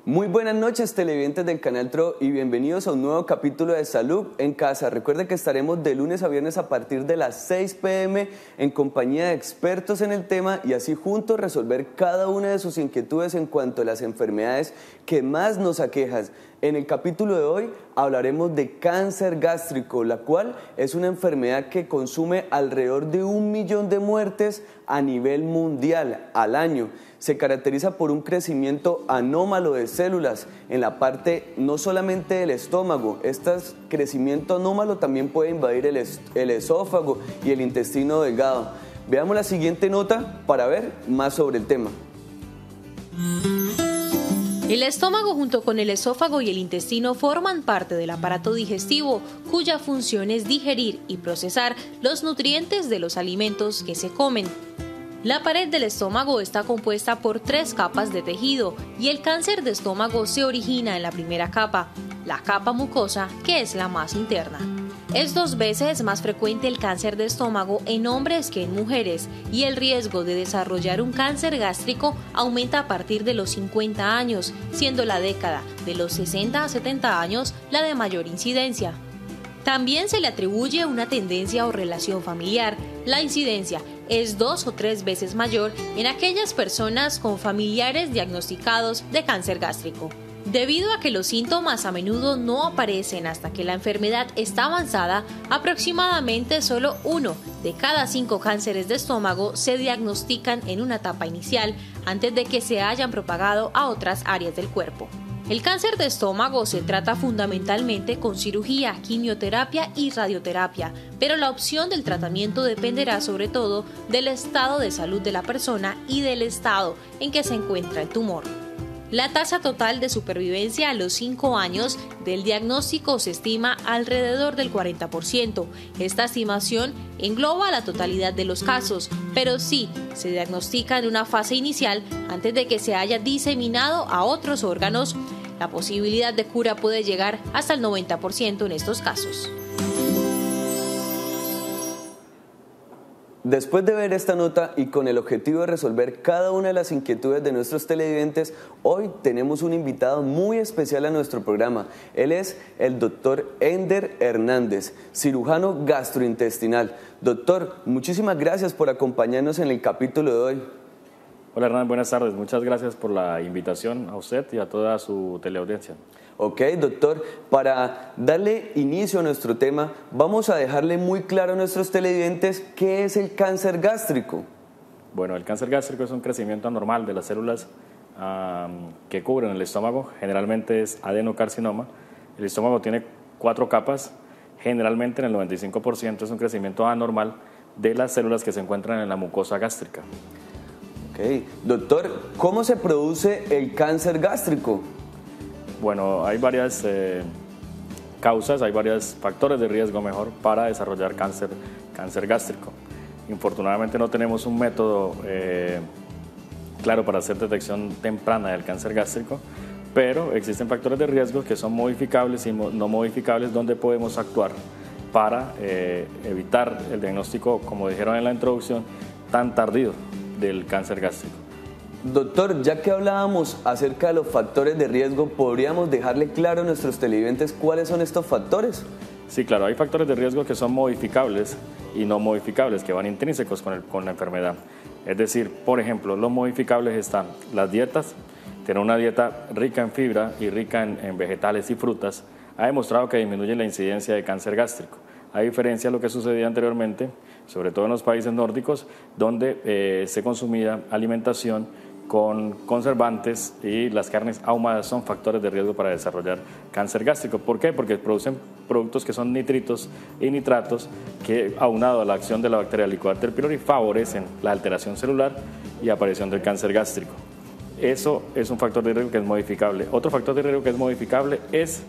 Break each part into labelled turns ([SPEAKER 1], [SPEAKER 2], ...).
[SPEAKER 1] Muy buenas noches, televidentes del Canal TRO, y bienvenidos a un nuevo capítulo de Salud en Casa. Recuerden que estaremos de lunes a viernes a partir de las 6 p.m. en compañía de expertos en el tema y así juntos resolver cada una de sus inquietudes en cuanto a las enfermedades que más nos aquejan. En el capítulo de hoy hablaremos de cáncer gástrico, la cual es una enfermedad que consume alrededor de 1 millón de muertes a nivel mundial al año. Se caracteriza por un crecimiento anómalo de células en la parte no solamente del estómago. Este crecimiento anómalo también puede invadir el esófago y el intestino delgado. Veamos la siguiente nota para ver más sobre el tema.
[SPEAKER 2] El estómago junto con el esófago y el intestino forman parte del aparato digestivo, cuya función es digerir y procesar los nutrientes de los alimentos que se comen. La pared del estómago está compuesta por 3 capas de tejido y el cáncer de estómago se origina en la primera capa, la capa mucosa, que es la más interna. Es 2 veces más frecuente el cáncer de estómago en hombres que en mujeres y el riesgo de desarrollar un cáncer gástrico aumenta a partir de los 50 años, siendo la década de los 60 a 70 años la de mayor incidencia. También se le atribuye una tendencia o relación familiar. La incidencia es 2 o 3 veces mayor en aquellas personas con familiares diagnosticados de cáncer gástrico. Debido a que los síntomas a menudo no aparecen hasta que la enfermedad está avanzada, aproximadamente solo 1 de cada 5 cánceres de estómago se diagnostican en una etapa inicial antes de que se hayan propagado a otras áreas del cuerpo. El cáncer de estómago se trata fundamentalmente con cirugía, quimioterapia y radioterapia, pero la opción del tratamiento dependerá sobre todo del estado de salud de la persona y del estado en que se encuentra el tumor. La tasa total de supervivencia a los 5 años del diagnóstico se estima alrededor del 40%. Esta estimación engloba la totalidad de los casos, pero sí se diagnostica en una fase inicial antes de que se haya diseminado a otros órganos. La posibilidad de cura puede llegar hasta el 90% en estos casos.
[SPEAKER 1] Después de ver esta nota y con el objetivo de resolver cada una de las inquietudes de nuestros televidentes, hoy tenemos un invitado muy especial a nuestro programa. Él es el doctor Ender Hernández, cirujano gastrointestinal. Doctor, muchísimas gracias por acompañarnos en el capítulo de hoy.
[SPEAKER 3] Hola Hernán, buenas tardes. Muchas gracias por la invitación a usted y a toda su teleaudiencia.
[SPEAKER 1] Ok, doctor, para darle inicio a nuestro tema, vamos a dejarle muy claro a nuestros televidentes qué es el cáncer gástrico.
[SPEAKER 3] Bueno, el cáncer gástrico es un crecimiento anormal de las células que cubren el estómago. Generalmente es adenocarcinoma. El estómago tiene 4 capas. Generalmente en el 95% es un crecimiento anormal de las células que se encuentran en la mucosa gástrica.
[SPEAKER 1] Ok, doctor, ¿cómo se produce el cáncer gástrico?
[SPEAKER 3] Bueno, hay varias causas, hay varios factores de riesgo mejor para desarrollar cáncer gástrico. Infortunadamente no tenemos un método claro para hacer detección temprana del cáncer gástrico, pero existen factores de riesgo que son modificables y no modificables donde podemos actuar para evitar el diagnóstico, como dijeron en la introducción, tan tardío del cáncer gástrico.
[SPEAKER 1] Doctor, ya que hablábamos acerca de los factores de riesgo, ¿podríamos dejarle claro a nuestros televidentes cuáles son estos factores?
[SPEAKER 3] Sí, claro, hay factores de riesgo que son modificables y no modificables, que van intrínsecos con la enfermedad. Es decir, por ejemplo, los modificables están las dietas. Tener una dieta rica en fibra y rica en vegetales y frutas ha demostrado que disminuye la incidencia de cáncer gástrico, a diferencia de lo que sucedía anteriormente, sobre todo en los países nórdicos, donde se consumía alimentación con conservantes y las carnes ahumadas son factores de riesgo para desarrollar cáncer gástrico. ¿Por qué? Porque producen productos que son nitritos y nitratos que, aunado a la acción de la bacteria Helicobacter pylori, favorecen la alteración celular y aparición del cáncer gástrico. Eso es un factor de riesgo que es modificable. Otro factor de riesgo que es modificable es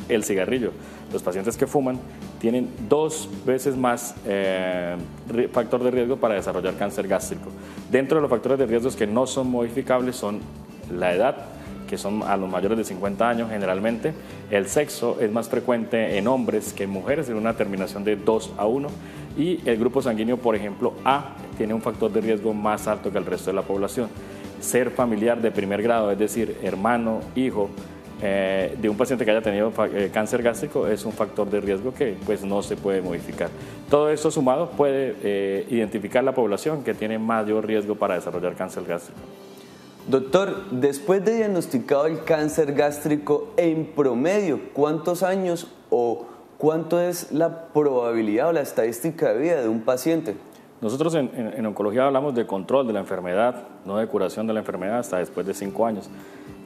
[SPEAKER 3] el cigarrillo. Los pacientes que fuman tienen 2 veces más factor de riesgo para desarrollar cáncer gástrico. Dentro de los factores de riesgo que no son modificables son la edad, que son a los mayores de 50 años generalmente. El sexo es más frecuente en hombres que en mujeres, en una terminación de 2:1. Y el grupo sanguíneo, por ejemplo, A, tiene un factor de riesgo más alto que el resto de la población. ser familiar de primer grado, es decir, hermano, hijo, de un paciente que haya tenido cáncer gástrico es un factor de riesgo que pues no se puede modificar. Todo esto sumado puede identificar la población que tiene mayor riesgo para desarrollar cáncer gástrico.
[SPEAKER 1] Doctor, después de diagnosticado el cáncer gástrico, en promedio, ¿cuántos años o cuánto es la probabilidad o la estadística de vida de un paciente?
[SPEAKER 3] Nosotros en oncología hablamos de control de la enfermedad, no de curación de la enfermedad hasta después de 5 años.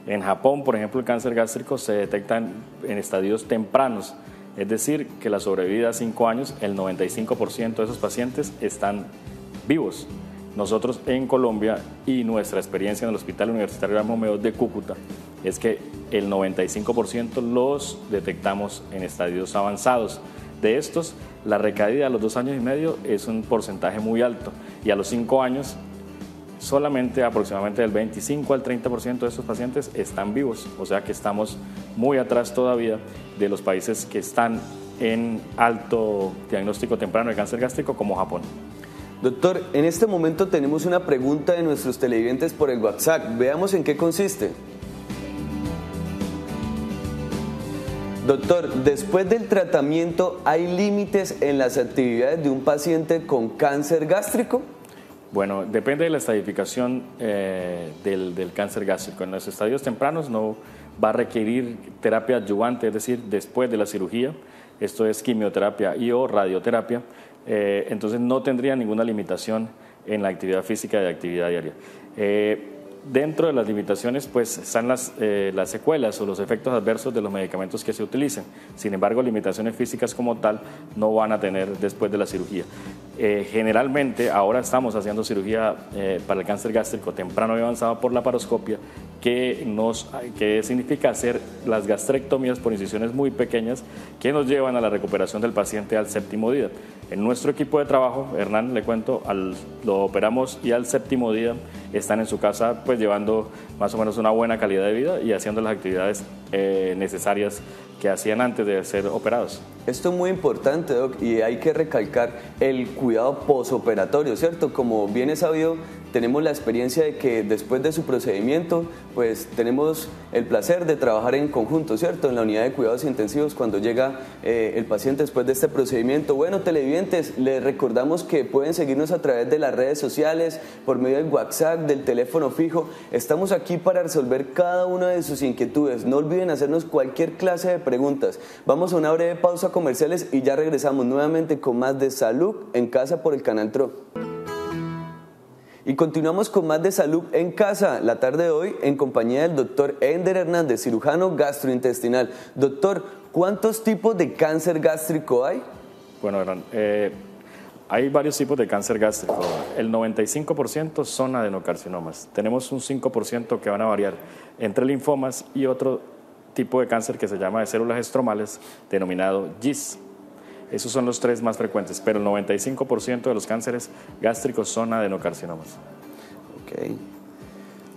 [SPEAKER 3] En Japón, por ejemplo, el cáncer gástrico se detecta en estadios tempranos, es decir, que la sobrevida a 5 años, el 95% de esos pacientes están vivos. Nosotros en Colombia y nuestra experiencia en el Hospital Universitario Ramos Mejía de Cúcuta es que el 95% los detectamos en estadios avanzados. De estos, la recaída a los 2 años y medio es un porcentaje muy alto y a los 5 años solamente aproximadamente del 25 al 30% de estos pacientes están vivos, o sea que estamos muy atrás todavía de los países que están en alto diagnóstico temprano de cáncer gástrico como Japón.
[SPEAKER 1] Doctor, en este momento tenemos una pregunta de nuestros televidentes por el WhatsApp. Veamos en qué consiste. Doctor, después del tratamiento, ¿hay límites en las actividades de un paciente con cáncer gástrico?
[SPEAKER 3] Bueno, depende de la estadificación del cáncer gástrico. En los estadios tempranos no va a requerir terapia adyuvante, es decir, después de la cirugía. Esto es quimioterapia y o radioterapia. Entonces no tendría ninguna limitación en la actividad física y actividad diaria. Dentro de las limitaciones pues están las secuelas o los efectos adversos de los medicamentos que se utilicen. Sin embargo, limitaciones físicas como tal no van a tener después de la cirugía. Generalmente ahora estamos haciendo cirugía para el cáncer gástrico temprano y avanzado por laparoscopia, que significa hacer las gastrectomías por incisiones muy pequeñas que nos llevan a la recuperación del paciente al 7º día. En nuestro equipo de trabajo, Hernán, le cuento, lo operamos y al 7º día están en su casa pues llevando más o menos una buena calidad de vida y haciendo las actividades necesarias que hacían antes de ser operados.
[SPEAKER 1] Esto es muy importante, Doc, y hay que recalcar el cuidado posoperatorio, ¿cierto? Como bien es sabido, tenemos la experiencia de que después de su procedimiento, pues tenemos el placer de trabajar en conjunto, ¿cierto? En la unidad de cuidados intensivos cuando llega el paciente después de este procedimiento. Bueno, televidentes, les recordamos que pueden seguirnos a través de las redes sociales, por medio del WhatsApp, del teléfono fijo. Estamos aquí para resolver cada una de sus inquietudes. No olviden hacernos cualquier clase de preguntas. Vamos a una breve pausa comerciales y ya regresamos nuevamente con más de Salud en Casa por el Canal TRO. Y continuamos con más de Salud en Casa, la tarde de hoy en compañía del doctor Ender Hernández, cirujano gastrointestinal. Doctor, ¿cuántos tipos de cáncer gástrico hay?
[SPEAKER 3] Bueno, Hernán, hay varios tipos de cáncer gástrico. El 95% son adenocarcinomas. Tenemos un 5% que van a variar entre linfomas y otro tipo de cáncer que se llama de células estromales, denominado GIST. Esos son los 3 más frecuentes, pero el 95% de los cánceres gástricos son adenocarcinomas.
[SPEAKER 1] Ok.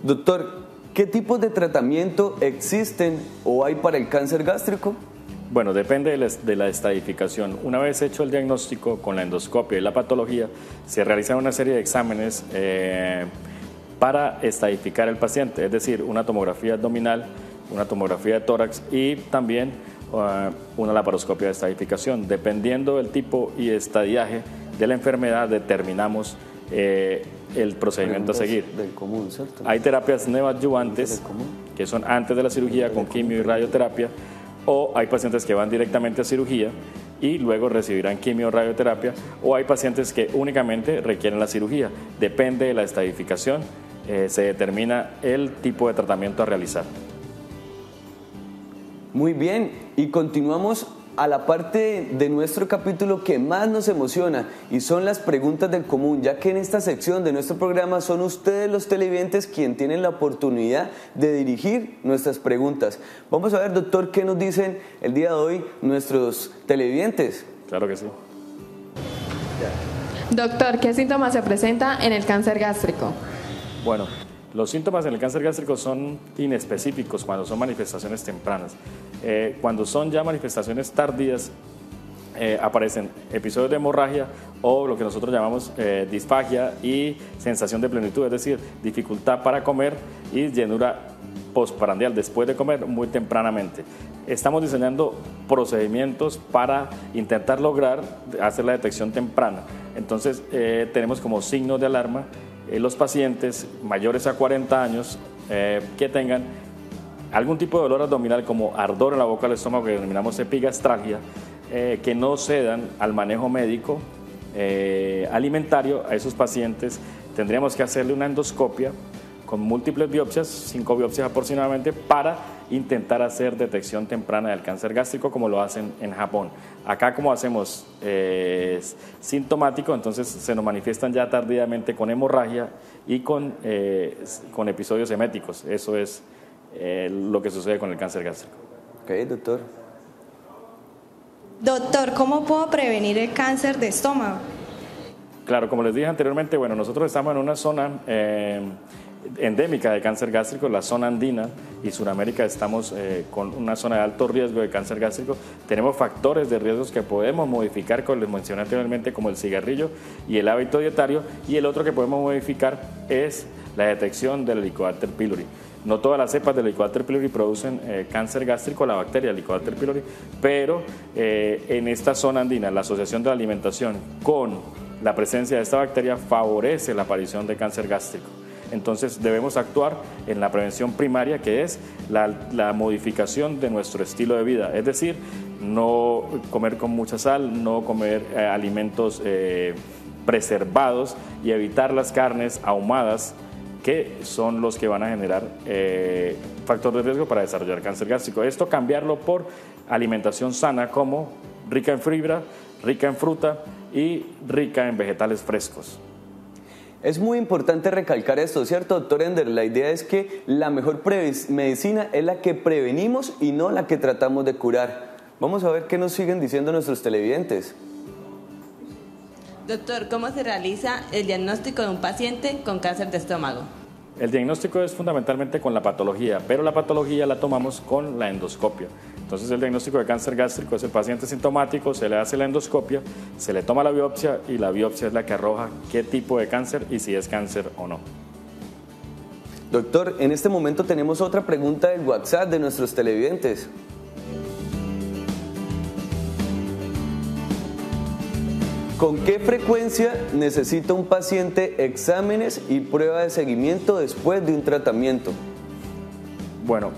[SPEAKER 1] Doctor, ¿qué tipos de tratamiento existen o hay para el cáncer gástrico?
[SPEAKER 3] Bueno, depende de la estadificación. Una vez hecho el diagnóstico con la endoscopia y la patología, se realizan una serie de exámenes para estadificar el paciente, es decir, una tomografía abdominal, una tomografía de tórax y también una laparoscopia de estadificación. Dependiendo del tipo y estadiaje de la enfermedad, determinamos el procedimiento a seguir.
[SPEAKER 1] Del común, ¿cierto?
[SPEAKER 3] Hay terapias neoadyuvantes, que son antes de la cirugía con quimio y radioterapia, o hay pacientes que van directamente a cirugía y luego recibirán quimio o radioterapia, o hay pacientes que únicamente requieren la cirugía. Depende de la estadificación, se determina el tipo de tratamiento a realizar.
[SPEAKER 1] Muy bien, y continuamos a la parte de nuestro capítulo que más nos emociona y son las preguntas del común, ya que en esta sección de nuestro programa son ustedes los televidentes quienes tienen la oportunidad de dirigir nuestras preguntas. Vamos a ver, doctor, qué nos dicen el día de hoy nuestros televidentes.
[SPEAKER 3] Claro que sí.
[SPEAKER 4] Doctor, ¿qué síntomas se presenta en el cáncer gástrico?
[SPEAKER 3] Bueno, los síntomas en el cáncer gástrico son inespecíficos cuando son manifestaciones tempranas. Cuando son ya manifestaciones tardías, aparecen episodios de hemorragia o lo que nosotros llamamos disfagia y sensación de plenitud, es decir, dificultad para comer y llenura postprandial después de comer muy tempranamente. Estamos diseñando procedimientos para intentar lograr hacer la detección temprana. Entonces tenemos como signos de alarma los pacientes mayores a 40 años que tengan algún tipo de dolor abdominal como ardor en la boca del estómago, que denominamos epigastralgia, que no cedan al manejo médico alimentario. A esos pacientes tendríamos que hacerle una endoscopia con múltiples biopsias, 5 biopsias aproximadamente, para intentar hacer detección temprana del cáncer gástrico, como lo hacen en Japón. Acá, como hacemos sintomático, entonces se nos manifiestan ya tardíamente con hemorragia y con episodios eméticos. Eso es lo que sucede con el cáncer gástrico.
[SPEAKER 1] Ok, doctor.
[SPEAKER 5] Doctor, ¿cómo puedo prevenir el cáncer de estómago?
[SPEAKER 3] Claro, como les dije anteriormente, bueno, nosotros estamos en una zona endémica de cáncer gástrico, la zona andina, y Sudamérica estamos con una zona de alto riesgo de cáncer gástrico. Tenemos factores de riesgos que podemos modificar, como les mencioné anteriormente, como el cigarrillo y el hábito dietario, y el otro que podemos modificar es la detección del Helicobacter pylori. No todas las cepas del Helicobacter pylori producen cáncer gástrico, la bacteria Helicobacter pylori, pero en esta zona andina la asociación de la alimentación con la presencia de esta bacteria favorece la aparición de cáncer gástrico. Entonces debemos actuar en la prevención primaria, que es la modificación de nuestro estilo de vida, es decir, no comer con mucha sal, no comer alimentos preservados y evitar las carnes ahumadas, que son los que van a generar factor de riesgo para desarrollar cáncer gástrico. Esto cambiarlo por alimentación sana, como rica en fibra, rica en fruta y rica en vegetales frescos.
[SPEAKER 1] Es muy importante recalcar esto, ¿cierto, doctor Ender? La idea es que la mejor medicina es la que prevenimos y no la que tratamos de curar. Vamos a ver qué nos siguen diciendo nuestros televidentes.
[SPEAKER 6] Doctor, ¿cómo se realiza el diagnóstico de un paciente con cáncer de estómago?
[SPEAKER 3] El diagnóstico es fundamentalmente con la patología, pero la patología la tomamos con la endoscopia. Entonces el diagnóstico de cáncer gástrico es el paciente sintomático, se le hace la endoscopia, se le toma la biopsia y la biopsia es la que arroja qué tipo de cáncer y si es cáncer o no.
[SPEAKER 1] Doctor, en este momento tenemos otra pregunta del WhatsApp de nuestros televidentes. ¿Con qué frecuencia necesita un paciente exámenes y prueba de seguimiento después de un tratamiento?
[SPEAKER 3] Bueno,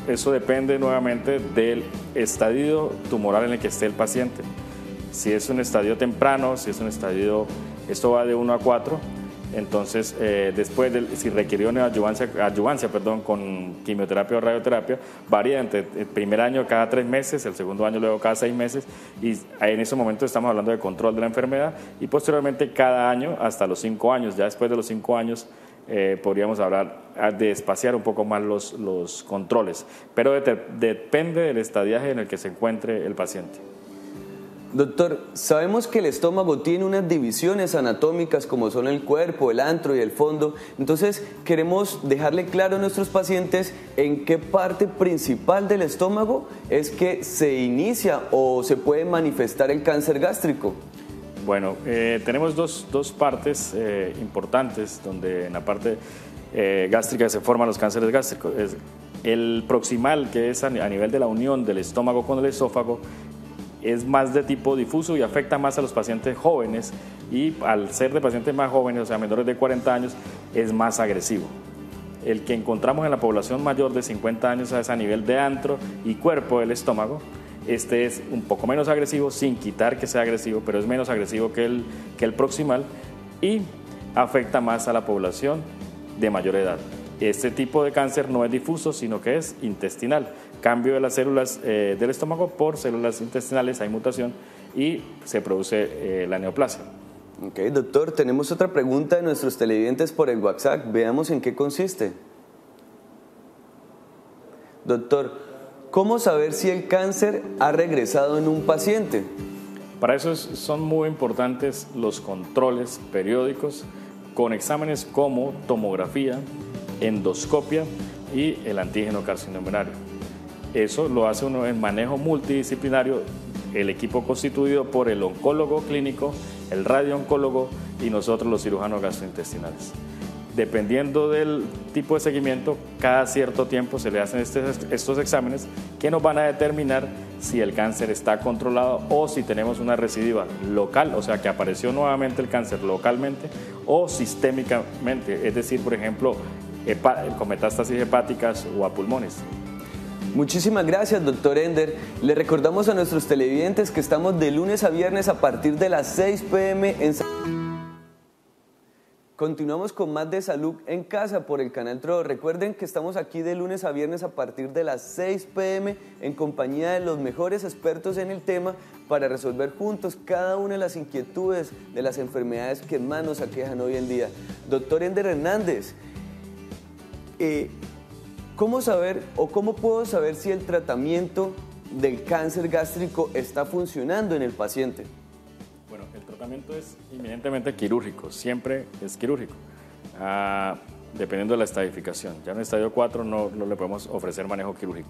[SPEAKER 3] eso depende nuevamente del estadio tumoral en el que esté el paciente. Si es un estadio temprano, si es un estadio, esto va de 1 a 4, entonces después si requirió una adyuvancia con quimioterapia o radioterapia, varía entre el primer año cada 3 meses, el segundo año luego cada 6 meses, y en ese momento estamos hablando de control de la enfermedad, y posteriormente cada año hasta los 5 años. Ya después de los 5 años podríamos hablar de espaciar un poco más los controles, pero depende del estadiaje en el que se encuentre el paciente.
[SPEAKER 1] Doctor, sabemos que el estómago tiene unas divisiones anatómicas como son el cuerpo, el antro y el fondo. Entonces queremos dejarle claro a nuestros pacientes en qué parte principal del estómago es que se inicia o se puede manifestar el cáncer gástrico.
[SPEAKER 3] Bueno, tenemos dos partes importantes donde en la parte gástrica se forman los cánceres gástricos. Es el proximal, que es a nivel de la unión del estómago con el esófago, es más de tipo difuso y afecta más a los pacientes jóvenes, y al ser de pacientes más jóvenes, o sea, menores de 40 años, es más agresivo. El que encontramos en la población mayor de 50 años es a nivel de antro y cuerpo del estómago. Este es un poco menos agresivo, sin quitar que sea agresivo, pero es menos agresivo que el proximal, y afecta más a la población de mayor edad. Este tipo de cáncer no es difuso, sino que es intestinal. Cambio de las células del estómago por células intestinales, hay mutación y se produce la neoplasia.
[SPEAKER 1] Ok, doctor, tenemos otra pregunta de nuestros televidentes por el WhatsApp. Veamos en qué consiste. Doctor, ¿cómo saber si el cáncer ha regresado en un paciente?
[SPEAKER 3] Para eso son muy importantes los controles periódicos con exámenes como tomografía, endoscopia y el antígeno carcinogénico. Eso lo hace uno en manejo multidisciplinario, el equipo constituido por el oncólogo clínico, el radiooncólogo y nosotros los cirujanos gastrointestinales. Dependiendo del tipo de seguimiento, cada cierto tiempo se le hacen estos exámenes que nos van a determinar si el cáncer está controlado o si tenemos una recidiva local, o sea que apareció nuevamente el cáncer localmente o sistémicamente, es decir, por ejemplo, con metástasis hepáticas o a pulmones.
[SPEAKER 1] Muchísimas gracias, doctor Ender. Le recordamos a nuestros televidentes que estamos de lunes a viernes a partir de las 6 p.m. en Continuamos con más de Salud en Casa por el Canal Tro. Recuerden que estamos aquí de lunes a viernes a partir de las 6 p.m. en compañía de los mejores expertos en el tema para resolver juntos cada una de las inquietudes de las enfermedades que más nos aquejan hoy en día. Doctor Ender Hernández, ¿cómo saber o cómo puedo saber si el tratamiento del cáncer gástrico está funcionando en el paciente?
[SPEAKER 3] Bueno, el tratamiento es inminentemente quirúrgico, siempre es quirúrgico, dependiendo de la estadificación. Ya en el estadio 4 no le podemos ofrecer manejo quirúrgico.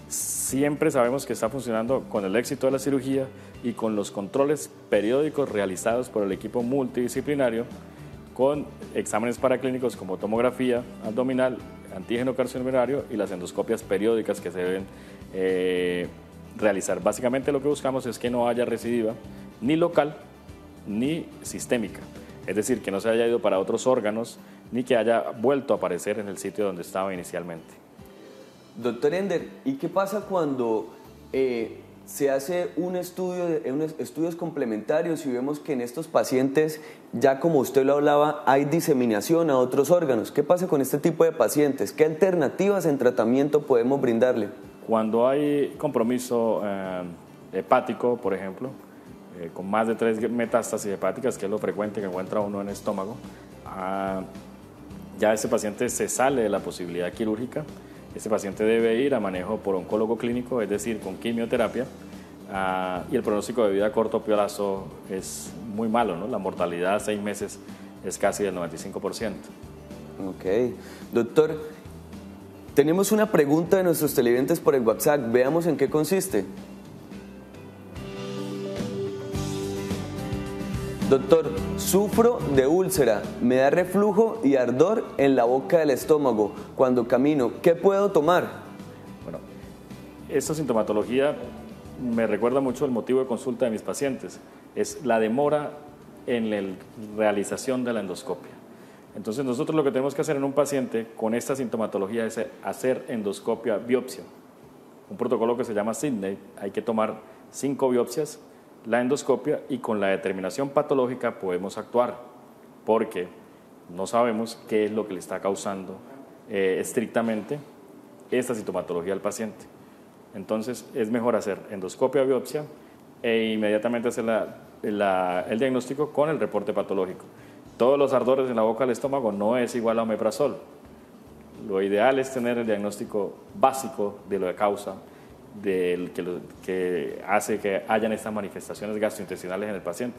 [SPEAKER 3] Siempre sabemos que está funcionando con el éxito de la cirugía y con los controles periódicos realizados por el equipo multidisciplinario con exámenes paraclínicos como tomografía abdominal, antígeno carcinogénico y las endoscopias periódicas que se deben realizar. Básicamente lo que buscamos es que no haya recidiva ni local ni sistémica, es decir, que no se haya ido para otros órganos ni que haya vuelto a aparecer en el sitio donde estaba inicialmente.
[SPEAKER 1] Doctor Ender, ¿y qué pasa cuando se hace estudios complementarios y vemos que en estos pacientes, ya como usted lo hablaba, hay diseminación a otros órganos? ¿Qué pasa con este tipo de pacientes? ¿Qué alternativas en tratamiento podemos brindarle?
[SPEAKER 3] Cuando hay compromiso hepático, por ejemplo, con más de 3 metástasis hepáticas, que es lo frecuente que encuentra uno en el estómago, ya ese paciente se sale de la posibilidad quirúrgica. Ese paciente debe ir a manejo por oncólogo clínico, es decir, con quimioterapia, y el pronóstico de vida a corto plazo es muy malo, ¿no? La mortalidad a 6 meses es casi del 95%.
[SPEAKER 1] Ok. Doctor, tenemos una pregunta de nuestros televidentes por el WhatsApp. Veamos en qué consiste. Doctor, sufro de úlcera, me da reflujo y ardor en la boca del estómago cuando camino. ¿Qué puedo tomar?
[SPEAKER 3] Bueno, esta sintomatología me recuerda mucho el motivo de consulta de mis pacientes. Es la demora en la realización de la endoscopia. Entonces nosotros lo que tenemos que hacer en un paciente con esta sintomatología es hacer endoscopia biopsia. Un protocolo que se llama Sydney, hay que tomar 5 biopsias, la endoscopia, y con la determinación patológica podemos actuar, porque no sabemos qué es lo que le está causando estrictamente esta sintomatología al paciente. Entonces es mejor hacer endoscopia, biopsia e inmediatamente hacer el diagnóstico con el reporte patológico. Todos los ardores en la boca del estómago no es igual a omeprazol. Lo ideal es tener el diagnóstico básico de lo que causa, que hace que hayan estas manifestaciones gastrointestinales en el paciente.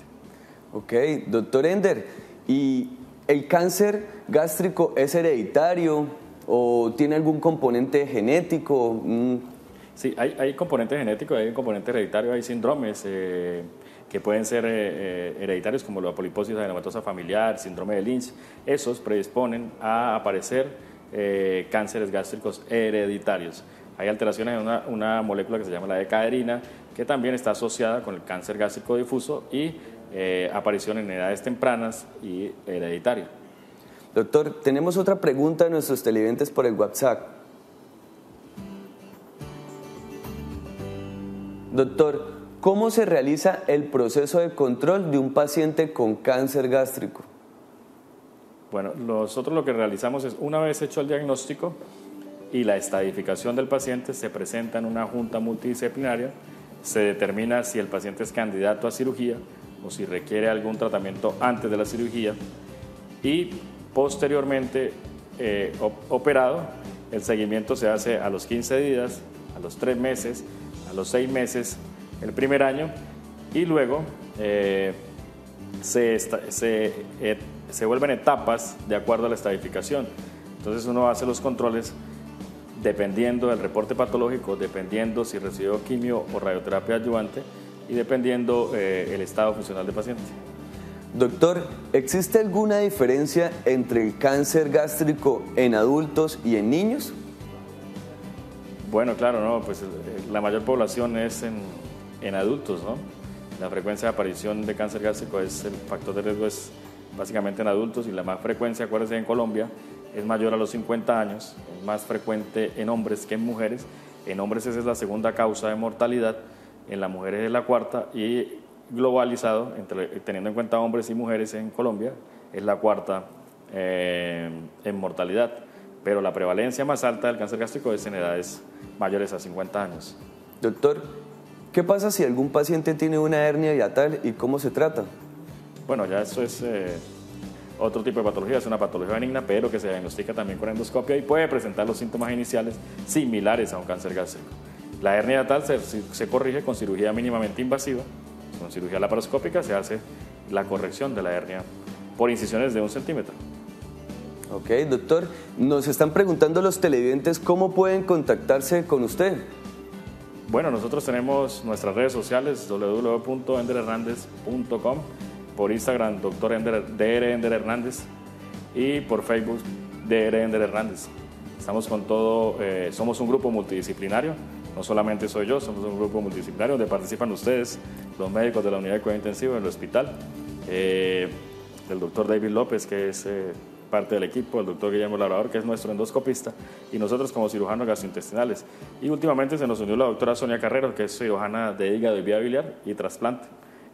[SPEAKER 1] Ok, doctor Ender, ¿y el cáncer gástrico es hereditario o tiene algún componente genético?
[SPEAKER 3] Sí, hay componente genético, hay un componente hereditario, hay síndromes que pueden ser hereditarios, como la poliposis adenomatosa familiar, síndrome de Lynch. Esos predisponen a aparecer cánceres gástricos hereditarios. Hay alteraciones en una molécula que se llama la decaderina, que también está asociada con el cáncer gástrico difuso y aparición en edades tempranas y hereditario.
[SPEAKER 1] Doctor, tenemos otra pregunta de nuestros televidentes por el WhatsApp. Doctor, ¿cómo se realiza el proceso de control de un paciente con cáncer gástrico?
[SPEAKER 3] Bueno, nosotros lo que realizamos es, una vez hecho el diagnóstico y la estadificación del paciente, se presenta en una junta multidisciplinaria, se determina si el paciente es candidato a cirugía o si requiere algún tratamiento antes de la cirugía, y posteriormente operado, el seguimiento se hace a los 15 días, a los 3 meses, a los 6 meses, el primer año, y luego se vuelven etapas de acuerdo a la estadificación. Entonces uno hace los controles dependiendo del reporte patológico, dependiendo si recibió quimio o radioterapia adyuvante y dependiendo el estado funcional del paciente.
[SPEAKER 1] Doctor, ¿existe alguna diferencia entre el cáncer gástrico en adultos y en niños?
[SPEAKER 3] Bueno, claro, no, pues la mayor población es en adultos, ¿no? La frecuencia de aparición de cáncer gástrico el factor de riesgo es básicamente en adultos y la más frecuencia, acuérdense, en Colombia es mayor a los 50 años, es más frecuente en hombres que en mujeres. En hombres esa es la segunda causa de mortalidad, en las mujeres es la cuarta y globalizado, teniendo en cuenta hombres y mujeres en Colombia, es la cuarta en mortalidad. Pero la prevalencia más alta del cáncer gástrico es en edades mayores a 50 años.
[SPEAKER 1] Doctor, ¿qué pasa si algún paciente tiene una hernia hiatal y cómo se trata?
[SPEAKER 3] Bueno, ya eso es otro tipo de patología, es una patología benigna, pero que se diagnostica también con endoscopia y puede presentar los síntomas iniciales similares a un cáncer gástrico. La hernia hiatal se corrige con cirugía mínimamente invasiva, con cirugía laparoscópica se hace la corrección de la hernia por incisiones de 1 centímetro.
[SPEAKER 1] Ok, doctor, nos están preguntando los televidentes cómo pueden contactarse con usted.
[SPEAKER 3] Bueno, nosotros tenemos nuestras redes sociales www.enderhernandez.com, por Instagram Dr. Ender Hernández y por Facebook Dr. Ender Hernández. Estamos con todo, somos un grupo multidisciplinario, no solamente soy yo, somos un grupo multidisciplinario donde participan ustedes, los médicos de la unidad de cuidado intensivo del hospital, el doctor David López, que es parte del equipo, el doctor Guillermo Labrador, que es nuestro endoscopista, y nosotros como cirujanos gastrointestinales. Y últimamente se nos unió la doctora Sonia Carrero, que es cirujana de hígado y vía biliar y trasplante.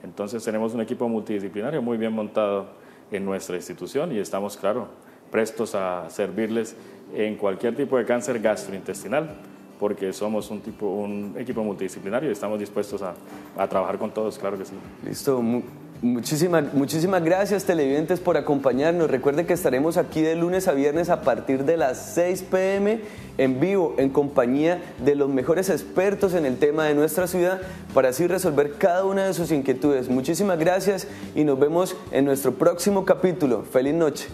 [SPEAKER 3] Entonces tenemos un equipo multidisciplinario muy bien montado en nuestra institución y estamos, claro, prestos a servirles en cualquier tipo de cáncer gastrointestinal, porque somos un equipo multidisciplinario y estamos dispuestos a trabajar con todos, claro que sí.
[SPEAKER 1] Listo. Muchísimas gracias, televidentes, por acompañarnos. Recuerden que estaremos aquí de lunes a viernes a partir de las 6 p.m. en vivo, en compañía de los mejores expertos en el tema de nuestra ciudad, para así resolver cada una de sus inquietudes. Muchísimas gracias y nos vemos en nuestro próximo capítulo. ¡Feliz noche!